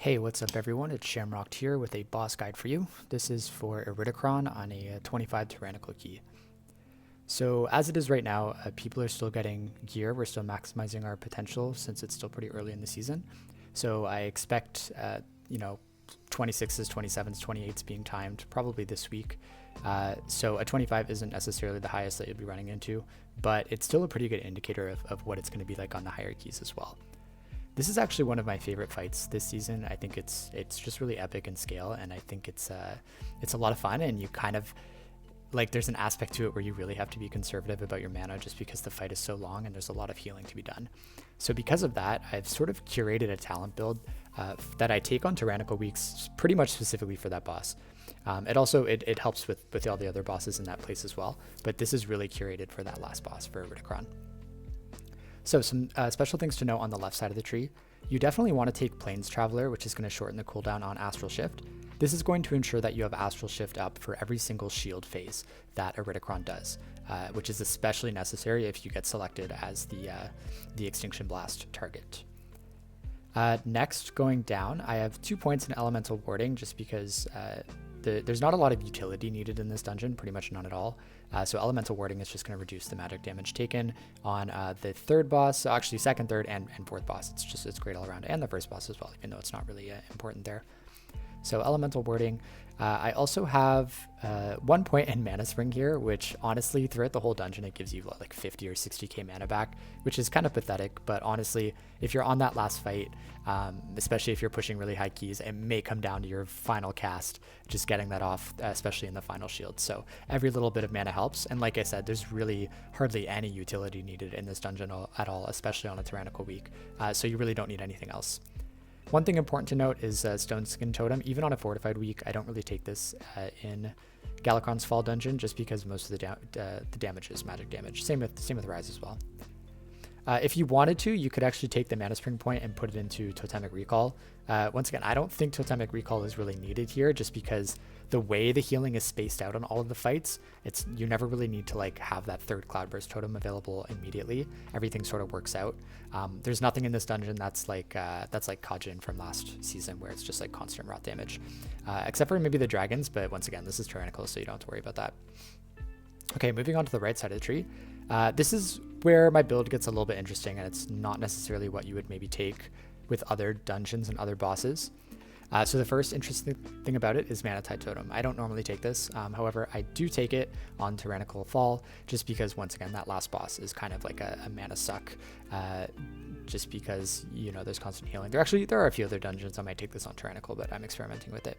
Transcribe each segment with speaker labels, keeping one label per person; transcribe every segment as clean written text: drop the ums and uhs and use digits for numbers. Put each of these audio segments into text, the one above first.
Speaker 1: Hey, what's up everyone? It's Shamrocked here with a boss guide for you. This is for Iridikron on a 25 Tyrannical key. So as it is right now, people are still getting gear. We're still maximizing our potential since it's still pretty early in the season. So I expect, 26s, 27s, 28s being timed probably this week. So a 25 isn't necessarily the highest that you'll be running into, but it's still a pretty good indicator of what it's going to be like on the higher keys as well. This is actually one of my favorite fights this season. I think it's just really epic in scale, and I think it's a lot of fun. And you kind of like there's an aspect to it where you really have to be conservative about your mana just because the fight is so long and there's a lot of healing to be done. So because of that, I've sort of curated a talent build that I take on Tyrannical weeks pretty much specifically for that boss. It helps with all the other bosses in that place as well, but this is really curated for that last boss for Iridikron. So some special things to note on the left side of the tree. You definitely want to take Plains Traveler, which is going to shorten the cooldown on Astral Shift. This is going to ensure that you have Astral Shift up for every single shield phase that Iridikron does, which is especially necessary if you get selected as the Extinction Blast target. Next, going down, I have 2 points in Elemental Warding just because there's not a lot of utility needed in this dungeon, pretty much none at all. So Elemental Warding is just going to reduce the magic damage taken on the third boss, so actually second, third, and fourth boss. It's great all around, and the first boss as well, even though it's not really important there. So Elemental Warding. I also have 1 point in Mana Spring here, which honestly, throughout the whole dungeon, it gives you like 50 or 60k mana back, which is kind of pathetic. But honestly, if you're on that last fight, especially if you're pushing really high keys, it may come down to your final cast, just getting that off, especially in the final shield. So every little bit of mana helps. And like I said, there's really hardly any utility needed in this dungeon at all, especially on a Tyrannical week. So you really don't need anything else. One thing important to note is Stone Skin Totem. Even on a fortified week, I don't really take this in Galakrond's Fall dungeon just because most of the damage is magic damage. Same with Rise as well. If you wanted to, you could actually take the Mana Spring point and put it into Totemic Recall. Once again, I don't think Totemic Recall is really needed here just because the way the healing is spaced out on all of the fights, you never really need to like have that third Cloudburst Totem available immediately. Everything sort of works out. There's nothing in this dungeon that's like Kajin from last season where it's just like constant rot damage, except for maybe the dragons. But once again, this is Tyrannical, so you don't have to worry about that. Okay, moving on to the right side of the tree. This is where my build gets a little bit interesting, and it's not necessarily what you would maybe take with other dungeons and other bosses. So the first interesting thing about it is Mana Tide Totem. I don't normally take this, however, I do take it on Tyrannical Fall, just because once again that last boss is kind of like a mana suck, just because there's constant healing. There are a few other dungeons I might take this on Tyrannical, but I'm experimenting with it.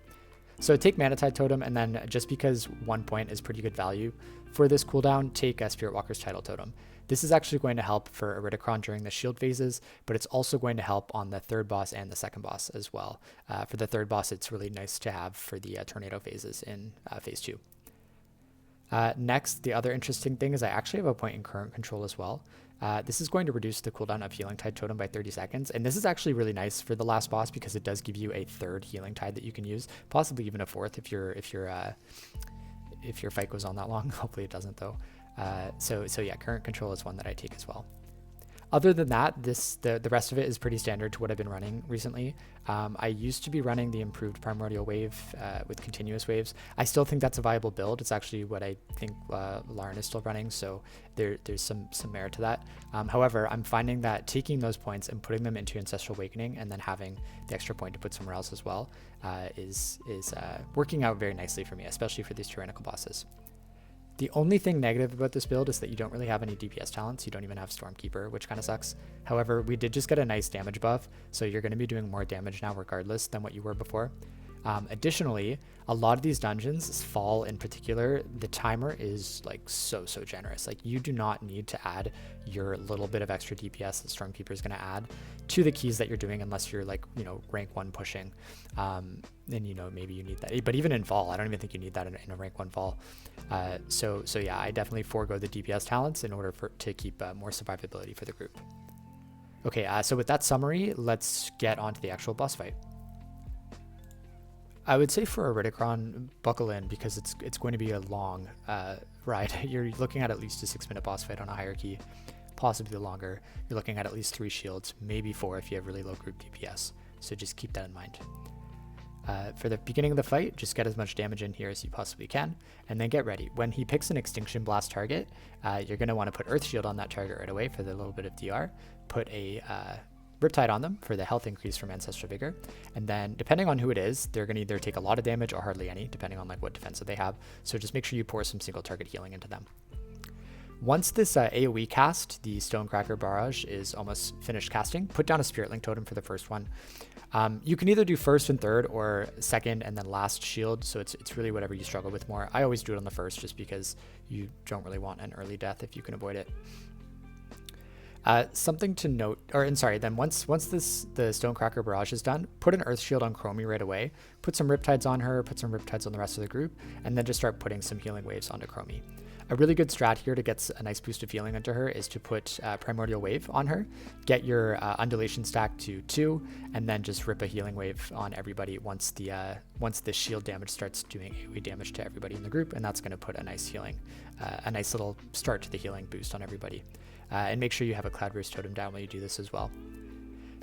Speaker 1: So take Mana Tide Totem, and then just because 1 point is pretty good value for this cooldown, take Spirit Walker's Tidal Totem. This is actually going to help for Iridikron during the shield phases, but it's also going to help on the third boss and the second boss as well. For the third boss, it's really nice to have for the tornado phases in phase 2. Next, the other interesting thing is I actually have a point in Current Control as well. This is going to reduce the cooldown of Healing Tide Totem by 30 seconds, and this is actually really nice for the last boss because it does give you a third Healing Tide that you can use, possibly even a fourth if your fight goes on that long. Hopefully it doesn't though. So yeah, Current Control is one that I take as well. Other than that, the rest of it is pretty standard to what I've been running recently. I used to be running the improved Primordial Wave with continuous waves. I still think that's a viable build. It's actually what I think Lauren is still running, so there's some merit to that. However, I'm finding that taking those points and putting them into Ancestral Awakening and then having the extra point to put somewhere else as well is working out very nicely for me, especially for these Tyrannical bosses. The only thing negative about this build is that you don't really have any DPS talents. You don't even have Stormkeeper, which kind of sucks. However, we did just get a nice damage buff, so you're going to be doing more damage now regardless than what you were before. Additionally, a lot of these dungeons, Fall in particular, the timer is like so generous. Like you do not need to add your little bit of extra DPS that Stormkeeper is going to add to the keys that you're doing unless you're like, rank 1 pushing. Then, maybe you need that. But even in Fall, I don't even think you need that in a rank 1 Fall. So yeah, I definitely forego the DPS talents in order to keep more survivability for the group. Okay, so with that summary, let's get on to the actual boss fight. I would say for Iridikron, buckle in because it's going to be a long ride. You're looking at least a 6-minute boss fight on a higher key, possibly longer. You're looking at least 3 shields, maybe 4 if you have really low group DPS. so just keep that in mind. For the beginning of the fight, just get as much damage in here as you possibly can, and then get ready. When he picks an Extinction Blast target, you're going to want to put Earth Shield on that target right away for the little bit of DR, put a Riptide on them for the health increase from Ancestral Vigor, and then depending on who it is, they're going to either take a lot of damage or hardly any, depending on like what defense that they have, so just make sure you pour some single target healing into them. Once this AoE cast, the Stonecracker Barrage, is almost finished casting, put down a Spirit Link Totem for the first one. You can either do first and third or second and then last shield, so it's really whatever you struggle with more. I always do it on the first just because you don't really want an early death if you can avoid it. Something to note, then once the Stonecracker Barrage is done, put an Earth Shield on Chromie right away, put some Riptides on her, put some Riptides on the rest of the group, and then just start putting some healing waves onto Chromie. A really good strat here to get a nice boost of healing into her is to put Primordial Wave on her, get your Undulation stack to 2, and then just rip a healing wave on everybody once the shield damage starts doing AoE damage to everybody in the group, and that's going to put a nice healing, a nice little start to the healing boost on everybody. And make sure you have a Cloudburst Totem down while you do this as well.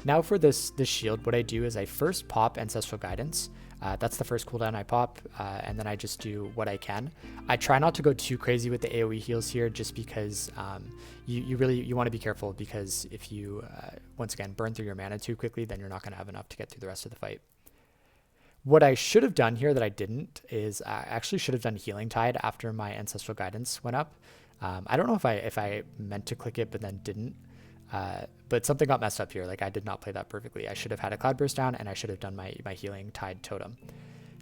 Speaker 1: Now for this shield, what I do is I first pop Ancestral Guidance. That's the first cooldown I pop, and then I just do what I can. I try not to go too crazy with the AoE heals here, just because you want to be careful, because if you once again burn through your mana too quickly, then you're not going to have enough to get through the rest of the fight. What I should have done here that I didn't is I actually should have done Healing Tide after my Ancestral Guidance went up. I don't know if I meant to click it but then didn't. But something got messed up here. Like I did not play that perfectly. I should have had a Cloudburst down, and I should have done my Healing Tide Totem.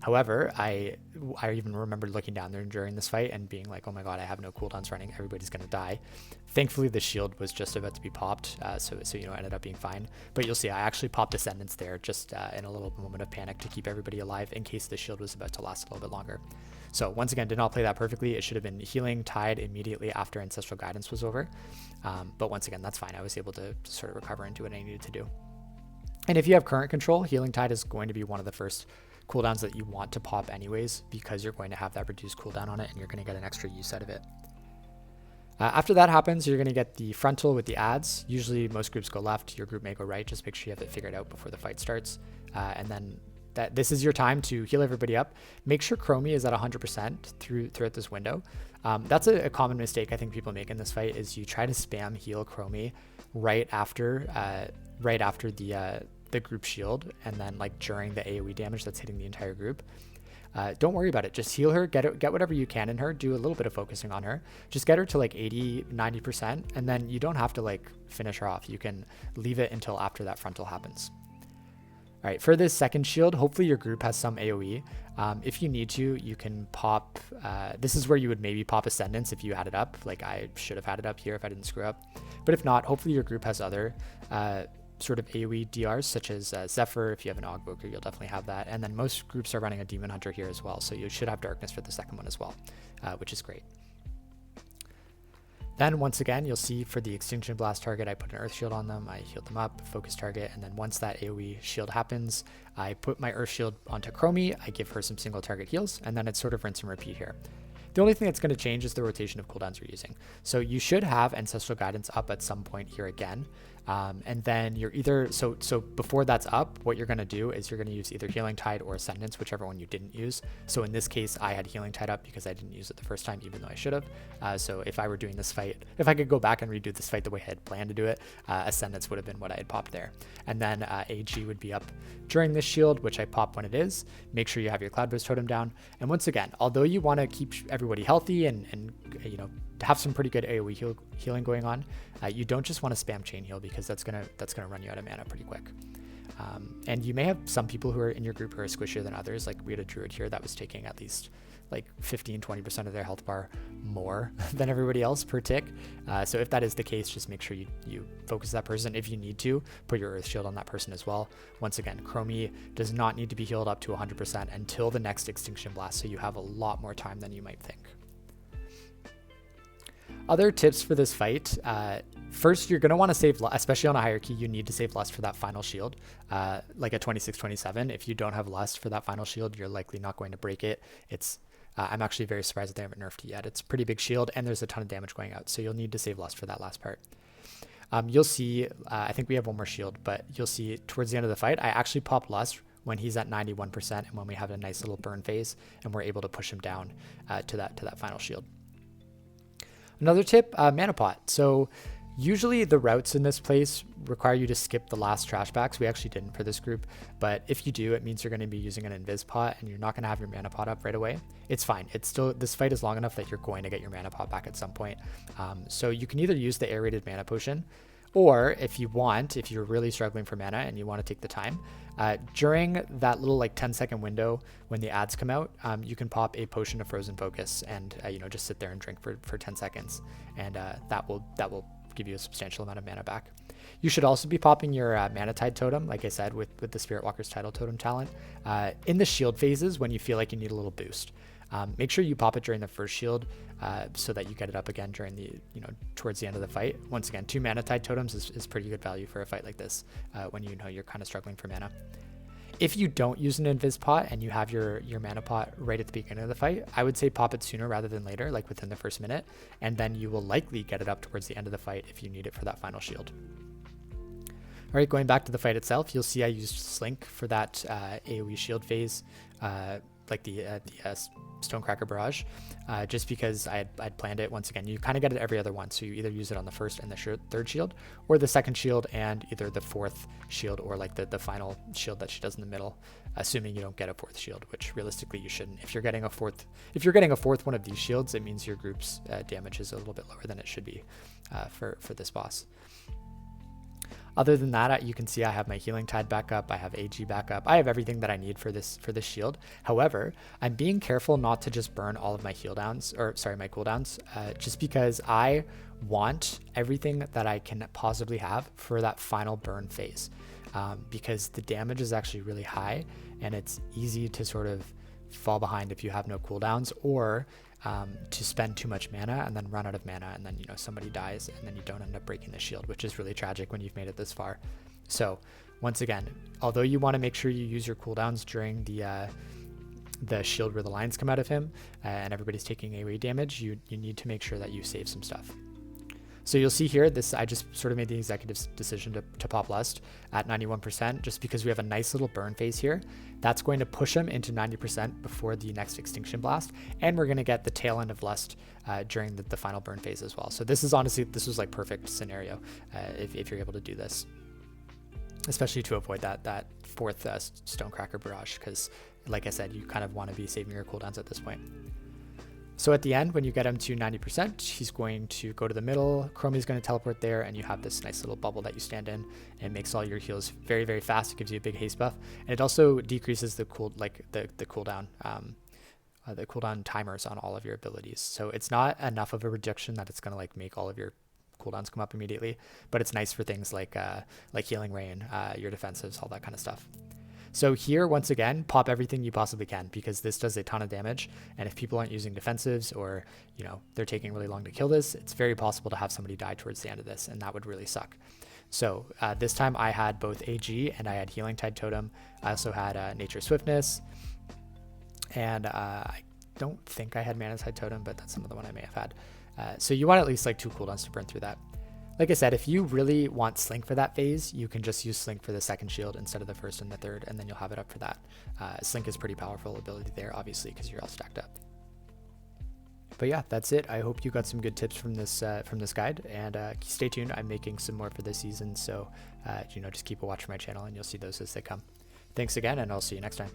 Speaker 1: However, I even remember looking down there during this fight and being like, oh my god, I have no cooldowns running. Everybody's going to die. Thankfully, the shield was just about to be popped, so it ended up being fine. But you'll see, I actually popped Ascendance there just in a little moment of panic to keep everybody alive in case the shield was about to last a little bit longer. So once again, did not play that perfectly. It should have been Healing Tide immediately after Ancestral Guidance was over. But once again, that's fine. I was able to sort of recover into what I needed to do. And if you have current control, Healing Tide is going to be one of the first cooldowns that you want to pop anyways, because you're going to have that reduced cooldown on it and you're going to get an extra use out of it. After that happens, you're going to get the frontal with the ads. Usually most groups go left, your group may go right. Just make sure you have it figured out before the fight starts. And then this is your time to heal everybody up. Make sure Chromie is at 100% throughout this window. That's a common mistake I think people make in this fight, is you try to spam heal Chromie right after the group shield, and then like during the AoE damage that's hitting the entire group. Don't worry about it. Just heal her, get whatever you can in her, do a little bit of focusing on her. Just get her to like 80, 90%, and then you don't have to like finish her off. You can leave it until after that frontal happens. All right, for this second shield, hopefully your group has some AoE. If you need to, you can pop, this is where you would maybe pop Ascendance if you had it up. Like I should have had it up here if I didn't screw up. But if not, hopefully your group has other sort of AoE DRs, such as Zephyr. If you have an Augvoker, you'll definitely have that. And then most groups are running a Demon Hunter here as well, so you should have Darkness for the second one as well, which is great. Then once again, you'll see for the Extinction Blast target, I put an Earth Shield on them, I healed them up, focus target, and then once that AoE shield happens, I put my Earth Shield onto Chromie, I give her some single target heals, and then it's sort of rinse and repeat here. The only thing that's going to change is the rotation of cooldowns you're using. So you should have Ancestral Guidance up at some point here again. And then you're either, so before that's up, what you're going to do is you're going to use either Healing Tide or Ascendance, whichever one you didn't use. So in this case, I had Healing Tide up because I didn't use it the first time, even though I should have. So if I were doing this fight, if I could go back and redo this fight the way I had planned to do it, Ascendance would have been what I had popped there. And then AG would be up during this shield, which I pop when it is. Make sure you have your Cloudburst Totem down. And once again, although you want to keep everybody healthy and have some pretty good AoE healing going on, you don't just want to spam chain heal, because that's gonna run you out of mana pretty quick. And you may have some people who are in your group who are squishier than others. Like we had a druid here that was taking at least like 15-20% of their health bar more than everybody else per tick. So if that is the case, just make sure you focus that person. If you need to, put your Earth Shield on that person as well. Once again, Chromie does not need to be healed up to 100% until the next Extinction Blast, so you have a lot more time than you might think. Other tips for this fight, first, you're going to want to save, especially on a hierarchy, you need to save Lust for that final shield. Like a 26-27, if you don't have Lust for that final shield, you're likely not going to break it. I'm actually very surprised that they haven't nerfed it yet. It's a pretty big shield, and there's a ton of damage going out, so you'll need to save Lust for that last part. you'll see, I think we have one more shield, but you'll see towards the end of the fight, I actually pop Lust when he's at 91% and when we have a nice little burn phase and we're able to push him down to that final shield. Another tip, mana pot. So usually the routes in this place require you to skip the last trash packs. We actually didn't for this group, but if you do, it means you're going to be using an invis pot and you're not going to have your mana pot up right away. It's fine. It's still, this fight is long enough that you're going to get your mana pot back at some point. So you can either use the aerated mana potion, or if you want, if you're really struggling for mana and you want to take the time, during that little like 10-second window when the ads come out, you can pop a potion of frozen focus and just sit there and drink for 10 seconds, and that will give you a substantial amount of mana back. You should also be popping your mana tide totem, like I said, with the Spirit Walker's Tidal Totem talent, in the shield phases when you feel like you need a little boost. Make sure you pop it during the first shield so that you get it up again during the, towards the end of the fight. Once again, 2 mana tide totems is pretty good value for a fight like this when you're kind of struggling for mana. If you don't use an invis pot and you have your mana pot right at the beginning of the fight, I would say pop it sooner rather than later, like within the first minute, and then you will likely get it up towards the end of the fight if you need it for that final shield. All right, going back to the fight itself, you'll see I used Slink for that AoE shield phase, like the Stonecracker Barrage, just because I'd planned it. Once again, you kind of get it every other one, so you either use it on the first and the third shield, or the second shield and either the fourth shield or like the final shield that she does in the middle, assuming you don't get a fourth shield, which realistically you shouldn't. If you're getting a fourth one of these shields, it means your group's damage is a little bit lower than it should be for this boss. Other than that, you can see I have my healing tide back up, I have AG back up, I have everything that I need for this shield. However, I'm being careful not to just burn all of my my cooldowns, just because I want everything that I can possibly have for that final burn phase, because the damage is actually really high and it's easy to sort of fall behind if you have no cooldowns, or to spend too much mana and then run out of mana and then somebody dies and then you don't end up breaking the shield, which is really tragic when you've made it this far. So once again, although you want to make sure you use your cooldowns during the shield where the lines come out of him and everybody's taking AoE damage, you need to make sure that you save some stuff. So you'll see here, I just sort of made the executive decision to pop Lust at 91%, just because we have a nice little burn phase here. That's going to push him into 90% before the next Extinction Blast, and we're going to get the tail end of Lust during the final burn phase as well. So this was like perfect scenario if you're able to do this, especially to avoid that fourth Stonecracker Barrage, because like I said, you kind of want to be saving your cooldowns at this point. So at the end, when you get him to 90%, he's going to go to the middle, Chromie's going to teleport there, and you have this nice little bubble that you stand in, and it makes all your heals very, very fast. It gives you a big haste buff, and it also decreases the cooldown timers on all of your abilities. So it's not enough of a reduction that it's going to like make all of your cooldowns come up immediately, but it's nice for things like Healing Rain, your defensives, all that kind of stuff. So here, once again, pop everything you possibly can, because this does a ton of damage, and if people aren't using defensives, or they're taking really long to kill this, it's very possible to have somebody die towards the end of this, and that would really suck. So this time I had both AG and I had Healing Tide Totem. I also had Nature Swiftness, and I don't think I had Mana Tide Totem, but that's some of the one I may have had. So you want at least like 2 cooldowns to burn through that. Like I said, if you really want Slink for that phase, you can just use Slink for the second shield instead of the first and the third, and then you'll have it up for that. Slink is pretty powerful ability there, obviously, because you're all stacked up. But yeah, that's it. I hope you got some good tips from this guide, and stay tuned. I'm making some more for this season, so just keep a watch for my channel, and you'll see those as they come. Thanks again, and I'll see you next time.